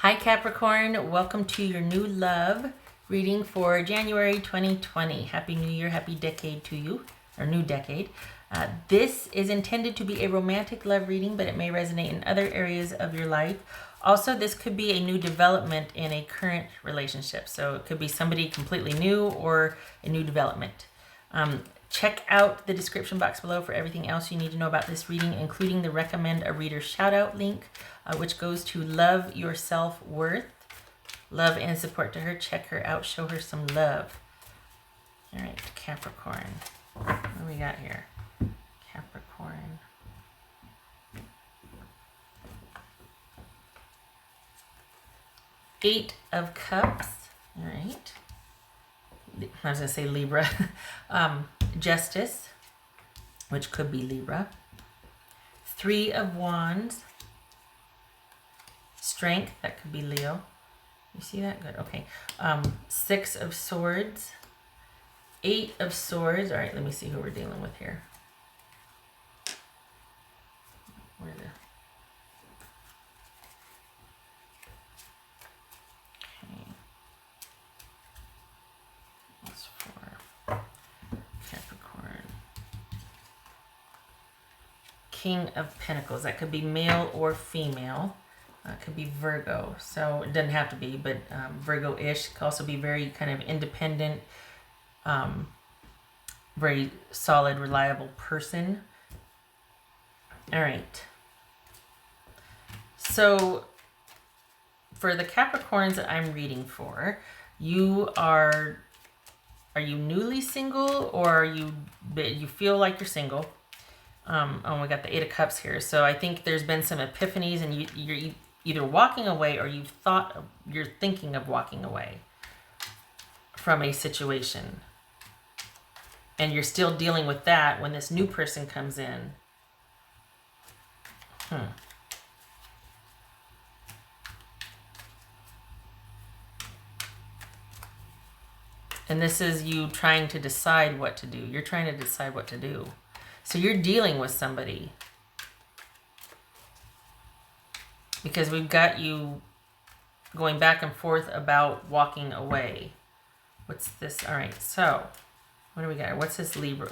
Hi Capricorn, welcome to your new love reading for January 2020. Happy New Year, happy decade to you, or new decade. This is intended to be a romantic love reading, but it may resonate in other areas of your life. Also, this could be a new development in a current relationship. So it could be somebody completely new or a new development. Check out the description box below for everything else you need to know about this reading, including the recommend a reader shout out link, which goes to Love Your Self-Worth. Love and support to her. Check her out. Show her some love. All right, Capricorn. What do we got here? Capricorn. Eight of Cups. All right. I was going to say Libra. Justice, which could be Libra. Three of Wands. Strength, that could be Leo. You see that? Good. Okay. Six of Swords. Eight of Swords. All right, let me see who we're dealing with here. Where the... Okay. That's for Capricorn. King of Pentacles. That could be male or female. Could be Virgo, so it doesn't have to be, but Virgo-ish. Could also be very kind of independent, very solid, reliable person. All right. So for the Capricorns that I'm reading for, you are you newly single, or you feel like you're single? Oh, we got the Eight of Cups here. So I think there's been some epiphanies, and you're either walking away, or you're thinking of walking away from a situation. And you're still dealing with that when this new person comes in. And this is you trying to decide what to do. You're trying to decide what to do. So you're dealing with somebody. Because we've got you going back and forth about walking away. What's this? All right, so what do we got? What's this Libra?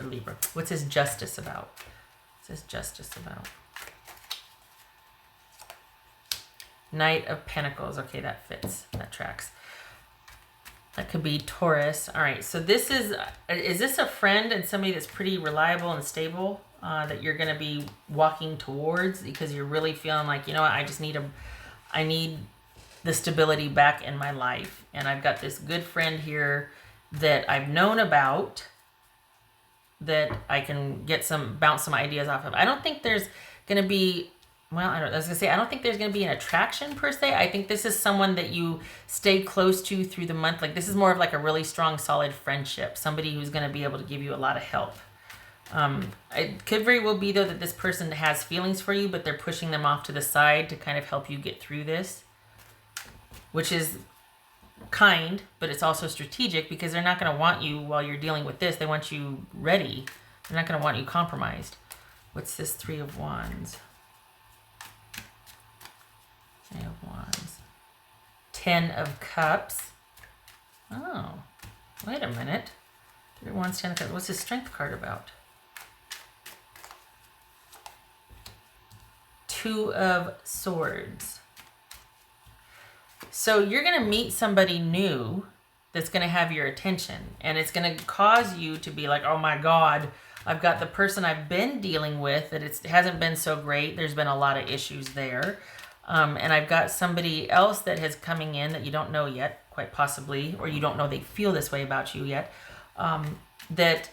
What's this Justice about? What's this Justice about? Knight of Pentacles. Okay, that fits. That tracks. That could be Taurus. All right, so this is this a friend and somebody that's pretty reliable and stable that you're going to be walking towards, because you're really feeling like, you know what, I need the stability back in my life. And I've got this good friend here that I've known about that I can bounce some ideas off of. I don't think there's going to be, I don't think there's going to be an attraction per se. I think this is someone that you stay close to through the month. Like, this is more of like a really strong, solid friendship. Somebody who's going to be able to give you a lot of help. It could very well be, though, that this person has feelings for you, but they're pushing them off to the side to kind of help you get through this. Which is kind, but it's also strategic, because they're not going to want you while you're dealing with this. They want you ready. They're not going to want you compromised. What's this Three of Wands? Three of Wands. 10 of Cups. Oh, wait a minute. 3 of Wands, 10 of Cups. What's this Strength card about? 2 of Swords. So you're going to meet somebody new that's going to have your attention. And it's going to cause you to be like, oh my God, I've got the person I've been dealing with that it hasn't been so great. There's been a lot of issues there. And I've got somebody else that is coming in that you don't know yet, quite possibly, or you don't know they feel this way about you yet, that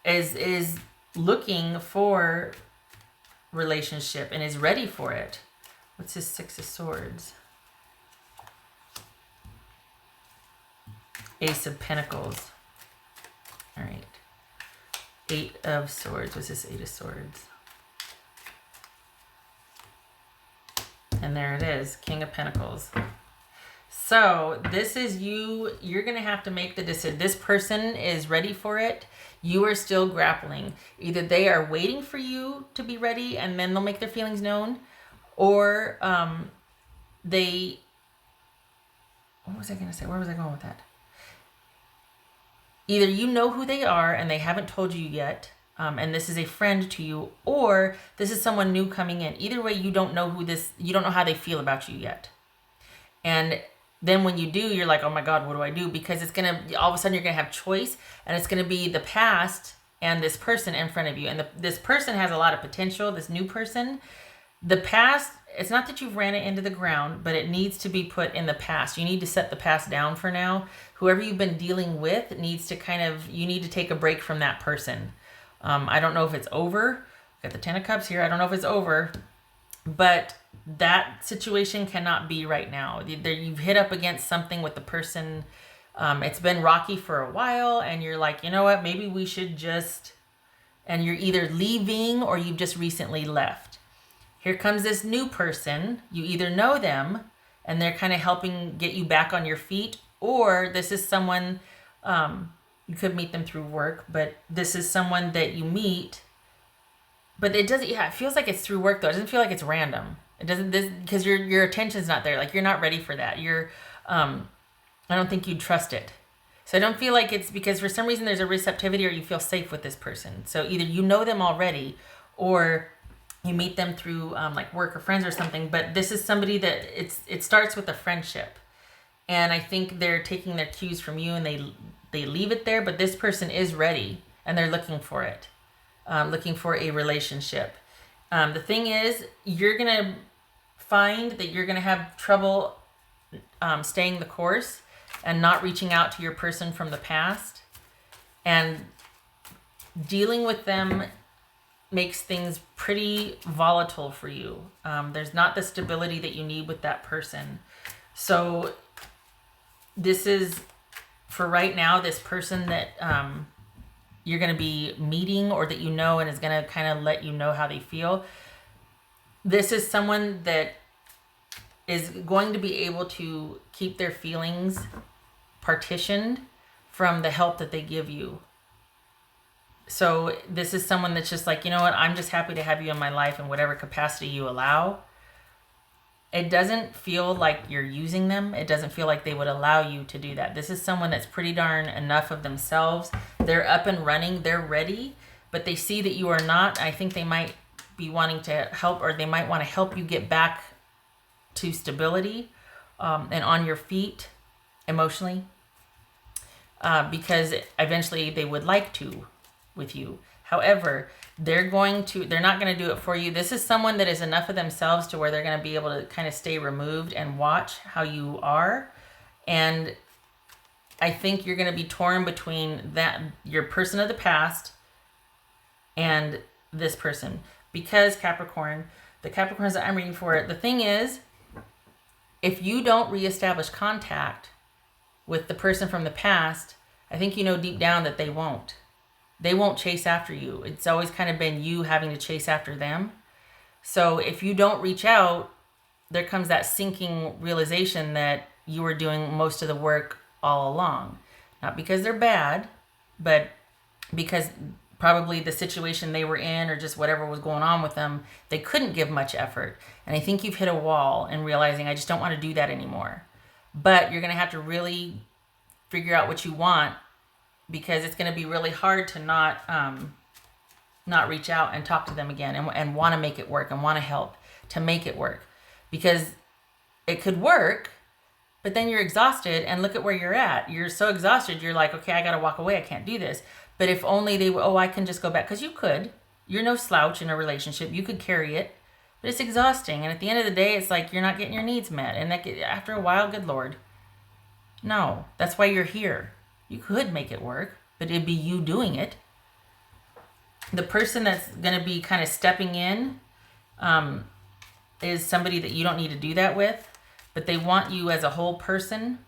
is looking for relationship and is ready for it. What's this Six of Swords? Ace of Pentacles. All right. 8 of Swords. What's this Eight of Swords? And there it is, King of Pentacles. So this is you're going to have to make the decision. This person is ready for it. You are still grappling. Either they are waiting for you to be ready and then they'll make their feelings known, or they what was I going to say? Where was I going with that? Either you know who they are and they haven't told you yet, and this is a friend to you, or this is someone new coming in. Either way, you don't know you don't know how they feel about you yet. And then when you do, you're like, oh my God, what do I do? Because it's going to, all of a sudden you're going to have choice, and it's going to be the past and this person in front of you. And this person has a lot of potential, this new person. The past, it's not that you've ran it into the ground, but it needs to be put in the past. You need to set the past down for now. Whoever you've been dealing with needs to you need to take a break from that person. I don't know if it's over. Got the 10 of Cups here. I don't know if it's over, but that situation cannot be right now. You've hit up against something with the person. It's been rocky for a while, and you're like, you know what, maybe we should just, and you're either leaving or you've just recently left. Here comes this new person. You either know them and they're kind of helping get you back on your feet, or this is someone, you could meet them through work, but this is someone that you meet, but it doesn't, it feels like it's through work though. It doesn't feel like it's random. It doesn't, because your attention's not there. Like, you're not ready for that. I don't think you'd trust it. So I don't feel like it's because for some reason there's a receptivity, or you feel safe with this person. So either you know them already, or you meet them through like work or friends or something. But this is somebody that it starts with a friendship. And I think they're taking their cues from you, and they leave it there. But this person is ready, and they're looking for it, looking for a relationship. The thing is, you're going to find that you're going to have trouble staying the course and not reaching out to your person from the past. And dealing with them makes things pretty volatile for you. There's not the stability that you need with that person. So this is, for right now, this person that you're going to be meeting, or that you know, and is going to kind of let you know how they feel. This is someone that is going to be able to keep their feelings partitioned from the help that they give you. So this is someone that's just like, you know what, I'm just happy to have you in my life in whatever capacity you allow. It doesn't feel like you're using them. It doesn't feel like they would allow you to do that. This is someone that's pretty darn enough of themselves. They're up and running. They're ready, but they see that you are not. I think they might be wanting to help, or they might want to help you get back to stability and on your feet emotionally, because eventually they would like to with you. However, they're not going to do it for you. This is someone that is enough of themselves to where they're going to be able to kind of stay removed and watch how you are. And I think you're going to be torn between your person of the past and this person, because Capricorn, the Capricorns that I'm reading for, the thing is, if you don't reestablish contact with the person from the past, I think you know deep down that they won't. They won't chase after you. It's always kind of been you having to chase after them. So if you don't reach out, there comes that sinking realization that you were doing most of the work all along. Not because they're bad, but because probably the situation they were in, or just whatever was going on with them, they couldn't give much effort. And I think you've hit a wall in realizing, I just don't want to do that anymore. But you're going to have to really figure out what you want, because it's going to be really hard to not reach out and talk to them again, and want to make it work, and want to help to make it work. Because it could work, but then you're exhausted, and look at where you're at. You're so exhausted, you're like, okay, I got to walk away. I can't do this. But if only they were, I can just go back. Because you could. You're no slouch in a relationship. You could carry it. But it's exhausting. And at the end of the day, it's like you're not getting your needs met. And after a while, good Lord. No. That's why you're here. You could make it work, but it'd be you doing it. The person that's going to be kind of stepping in is somebody that you don't need to do that with. But they want you as a whole person.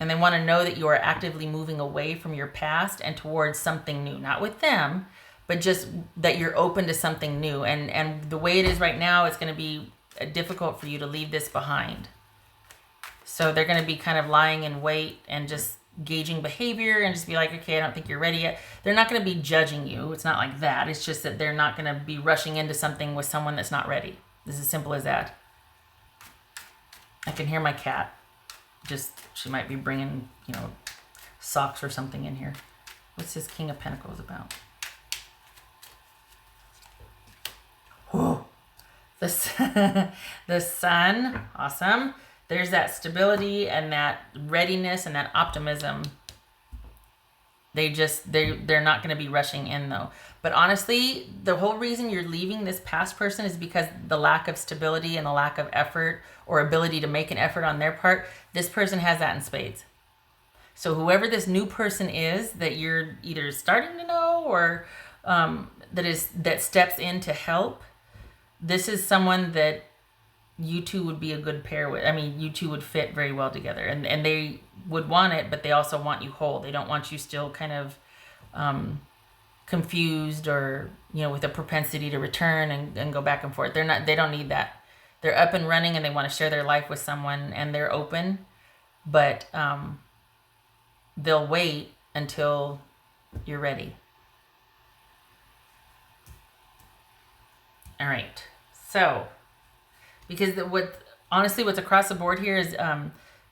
And they want to know that you are actively moving away from your past and towards something new. Not with them, but just that you're open to something new. And the way it is right now, it's going to be difficult for you to leave this behind. So they're going to be kind of lying in wait and just gauging behavior, and just be like, okay, I don't think you're ready yet. They're not going to be judging you. It's not like that. It's just that they're not going to be rushing into something with someone that's not ready. It's as simple as that. I can hear my cat. just, she might be bringing, you know, socks or something in here. What's this King of Pentacles about? Oh, the Sun, awesome. There's that stability and that readiness and that optimism. They're not going to be rushing in though. But honestly, the whole reason you're leaving this past person is because the lack of stability and the lack of effort or ability to make an effort on their part. This person has that in spades. So whoever this new person is that you're either starting to know or that steps in to help, this is someone that you two would be a good pair with. I mean, you two would fit very well together, and they would want it, but they also want you whole. They don't want you still kind of confused or, you know, with a propensity to return and go back and forth. They don't need that. They're up and running and they want to share their life with someone and they're open, but they'll wait until you're ready. All right. So, because what's across the board here is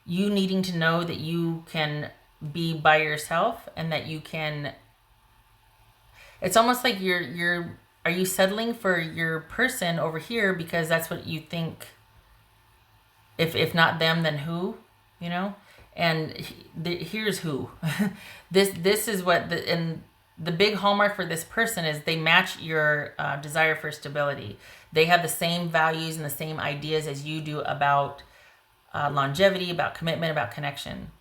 you needing to know that you can be by yourself and that you can. It's almost like are you settling for your person over here because that's what you think? If not them, then who? You know, and here's who. This is what the big hallmark for this person is they match your desire for stability. They have the same values and the same ideas as you do about longevity, about commitment, about connection.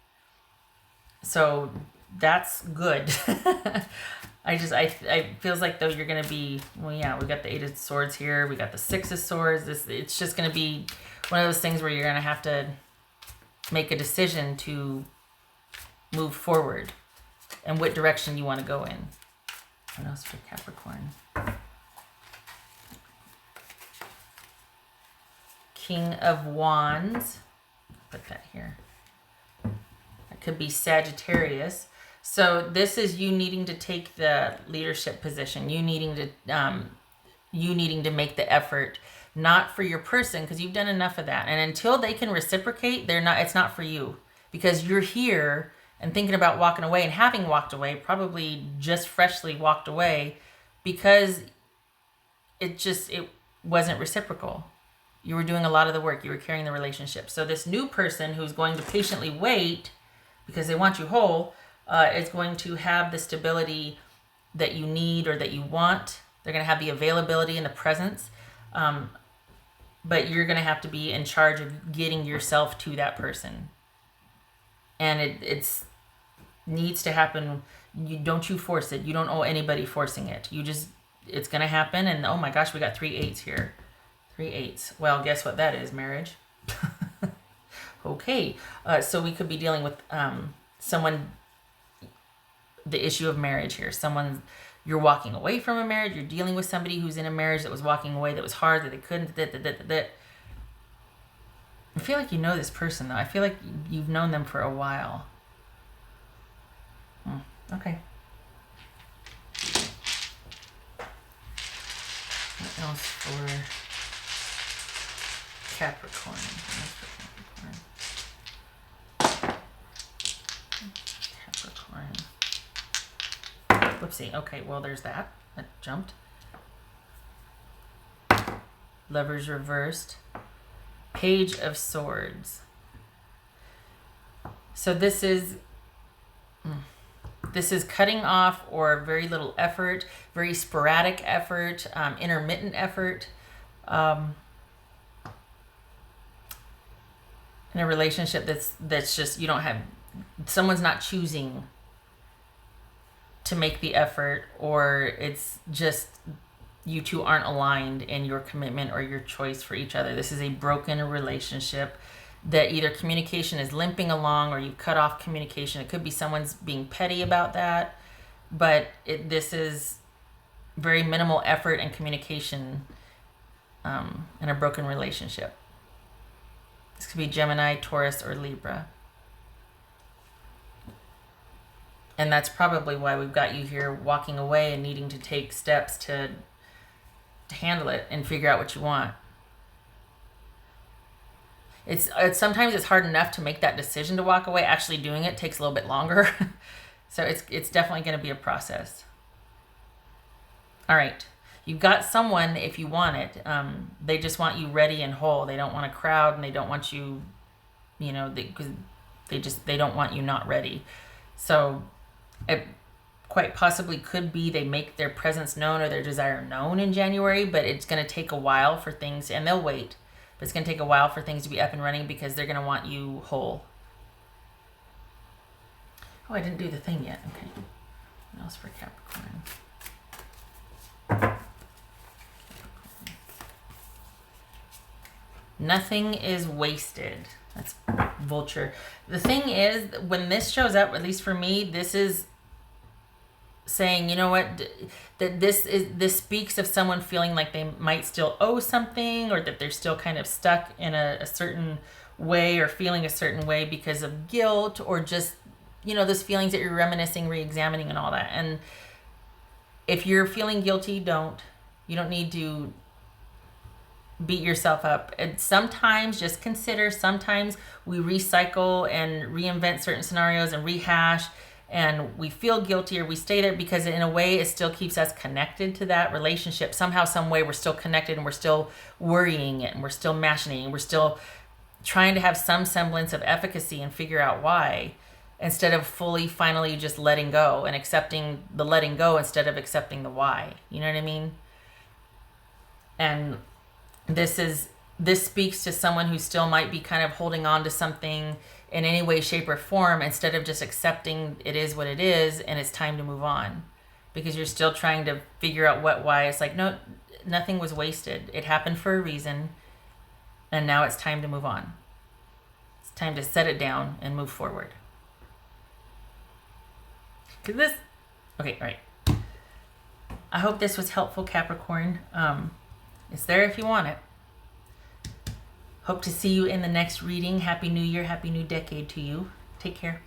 So that's good. I feels like though you're going to be, well, yeah, we got the 8 of Swords here. We got the 6 of Swords. It's just going to be one of those things where you're going to have to make a decision to move forward and what direction you want to go in. What else for Capricorn? King of Wands. Put that here. That could be Sagittarius. So this is you needing to take the leadership position. You needing to make the effort, not for your person, because you've done enough of that. And until they can reciprocate, it's not for you, because you're here and thinking about walking away and having walked away, probably just freshly walked away, because it wasn't reciprocal. You were doing a lot of the work. You were carrying the relationship. So this new person who's going to patiently wait because they want you whole is going to have the stability that you need or that you want. They're going to have the availability and the presence. But you're going to have to be in charge of getting yourself to that person. And it's needs to happen. Don't you force it. You don't owe anybody forcing it. It's going to happen. And oh my gosh, we got 3 8s here. 3 8s. Well, guess what that is? Marriage. Okay. So we could be dealing with someone, the issue of marriage here. Someone, you're walking away from a marriage. You're dealing with somebody who's in a marriage that was walking away, that was hard, that they couldn't. I feel like you know this person, though. I feel like you've known them for a while. Okay. What else for Capricorn? Capricorn. Whoopsie. Okay, well, there's that. That jumped. Lovers reversed. Page of Swords. So this is cutting off or very little effort, very sporadic effort, intermittent effort, in a relationship that's just, you don't have, someone's not choosing to make the effort, or it's just you two aren't aligned in your commitment or your choice for each other. This is a broken relationship that either communication is limping along or you've cut off communication. It could be someone's being petty about that, but this is very minimal effort and communication in a broken relationship. This could be Gemini, Taurus, or Libra. And that's probably why we've got you here walking away and needing to take steps to handle it and figure out what you want. It's sometimes it's hard enough to make that decision to walk away. Actually doing it takes a little bit longer. So it's definitely going to be a process. All right. You've got someone if you want it. They just want you ready and whole. They don't want a crowd, and they don't want you, because they don't want you not ready. So it quite possibly could be they make their presence known or their desire known in January, but it's going to take a while for things, and they'll wait, but it's going to take a while for things to be up and running because they're going to want you whole. Oh, I didn't do the thing yet. Okay. What else for Capricorn? Nothing is wasted. That's vulture. The thing is, when this shows up, at least for me, this is saying, you know what, that this speaks of someone feeling like they might still owe something, or that they're still kind of stuck in a certain way or feeling a certain way because of guilt, or just, those feelings that you're reminiscing, re-examining and all that. And if you're feeling guilty, you don't need to beat yourself up. And sometimes just consider, sometimes we recycle and reinvent certain scenarios and rehash, and we feel guilty or we stay there because in a way it still keeps us connected to that relationship. Somehow, some way we're still connected, and we're still worrying it, and we're still machinating, and we're still trying to have some semblance of efficacy and figure out why, instead of finally just letting go and accepting the letting go instead of accepting the why. You know what I mean? And this speaks to someone who still might be kind of holding on to something in any way, shape, or form, instead of just accepting it is what it is and it's time to move on, because you're still trying to figure out why. It's like, no, nothing was wasted. It happened for a reason, and now it's time to move on. It's time to set it down and move forward. Okay, all right. I hope this was helpful, Capricorn. It's there if you want it. Hope to see you in the next reading. Happy New Year, happy new decade to you. Take care.